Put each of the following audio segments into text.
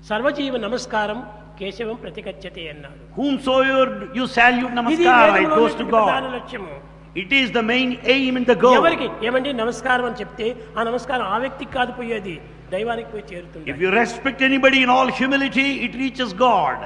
సర్వజీవ నమస్కారం కేశవం ప్రతిగచ్చతే అన్నాడు. Whomsoever you salute namaskara, it goes to God. It is the main aim in the goal. ఎవరికి ఏమండి నమస్కారం అని చెప్తే ఆ నమస్కారం ఆ వ్యక్తికి కాదు పోయేది, దైవానికి పోయి చేరుతుంది. If you respect anybody in all humility, it reaches God.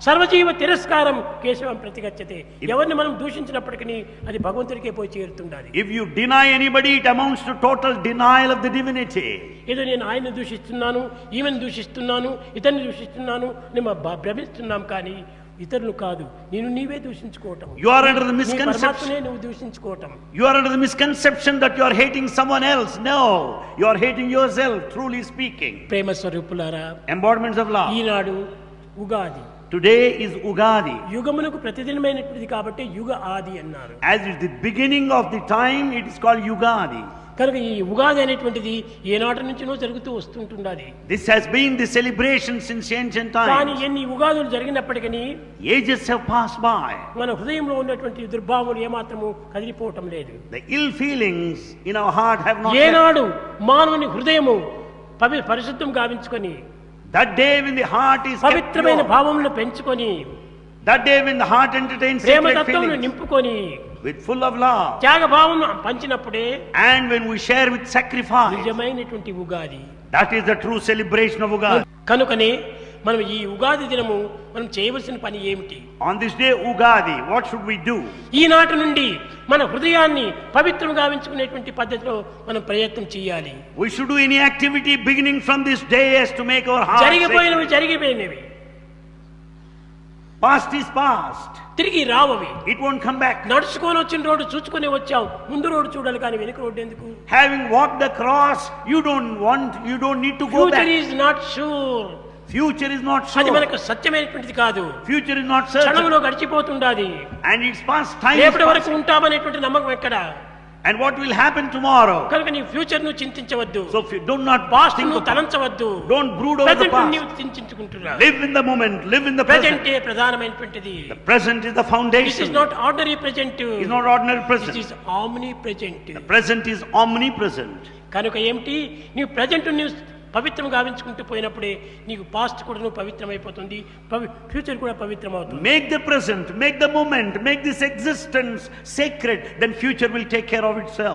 సర్వజీవ తిరస్కారం కేశవం ప్రతిగచ్చతే. ఎవరిని మనం దూషించినప్పటికీ అది భగవంతుడికే పోయి చేరుతుండాలి. If you deny anybody, it amounts to total denial of the divinity. ఏదో నేను ఆయన్ని దూషిస్తున్నాను, ఈమెను దూషిస్తున్నాను, ఇతన్ని దూషిస్తున్నాను నేను భ్రమిస్తున్నాం, కానీ ఇతరులు కాదు, నేను నీవే దూషించుకోవటం. You are under the misconception. నువ్వు దూషించుకోవటం. You are under the misconception that you are hating someone else. No, you are hating yourself, truly speaking. ప్రేమ స్వరూపులారా, Embodiments of love. Eenadu Ugadi. Today is Ugadi. యుగమునకు ప్రతిదినమైనటువంటిది కాబట్టి యుగ ఆది అన్నారు. As it is the beginning of the time, it is called Ugadi. కనుక ఈ ఉగాది అనేటువంటిది ఏనాటి నుంచినో జరుగుతూ వస్తుంటుండాలి. This has been the celebration since ancient times. కానీ ఎన్ని ఉగాదులు జరిగినప్పటికీ Ages have passed by. మన హృదయంలో ఉన్నటువంటి దుర్భావాలు ఏమాత్రము కదిలిపోవటం లేదు. The ill feelings in our heart have not. ఏనాడు మానవుని హృదయము పరిశుద్ధం గావించుకొని, that day when the heart is పవిత్రమైన భావములను పెంచుకొని, that day when the heart entertains Prema sacred తత్వమును feelings నింపుకొని, with full of love, Tyaga భావమును పంచినప్పుడే, and when we share with sacrifice, నిజమైనటువంటి Ugadi. that is the true celebration of Ugadi. కనుకనే మనం ఈ ఉగాది దినము మనం చేయవలసిన పని ఏమిటి? On this day Ugadi, what should we do? ఈనాటి నుండి మన హృదయాన్ని పవిత్రం గావించుకునేటువంటి పద్ధతిలో మనం ప్రయత్నం చేయాలి. We should do any activity beginning from this day as to make our heart జరిగిపోయినవి జరిగిపోయినవి, past is past, తిరిగి రావవి. it won't come back. నడుచుకొని వచ్చిన రోడ్డు చూసుకుని వచ్చాం, ముందు రోడ్డు చూడాలి కానీ వెనుక రోడ్డు ఎందుకు? Having walked the cross, you don't need to go future back. Is not sure. Future is not అది sure. మనకు సత్యమైనటువంటిది కాదు. Future is not certain. క్షణంలో గడిచిపోతుండాది. And it's past time. రేపటి వరకు ఉంటామనేటువంటి నమ్మకం ఎక్కడ? And what will happen tomorrow? కనుక నీ ఫ్యూచర్ ను చింతించవద్దు. So if you do not past think ను of, తలంచవద్దు. don't brood over the present past. ను చింతించుకుంటున్నా. Live in the moment, live in the present. Present ఏ ప్రధానమైనటువంటిది. The present is the this foundation. Is not ordinary present. It's not ordinary present. This is omnipresent. The present is omnipresent. కనుక ఏమిటి, నీవు present ని పవిత్రం గావించుకుంటూ పోయినప్పుడే నీకు past కూడా నువ్వు పవిత్రమైపోతుంది, ఫ్యూచర్ కూడా పవిత్రమవుతుంది. Make the present, make the moment, make this existence sacred, then future will take care of itself.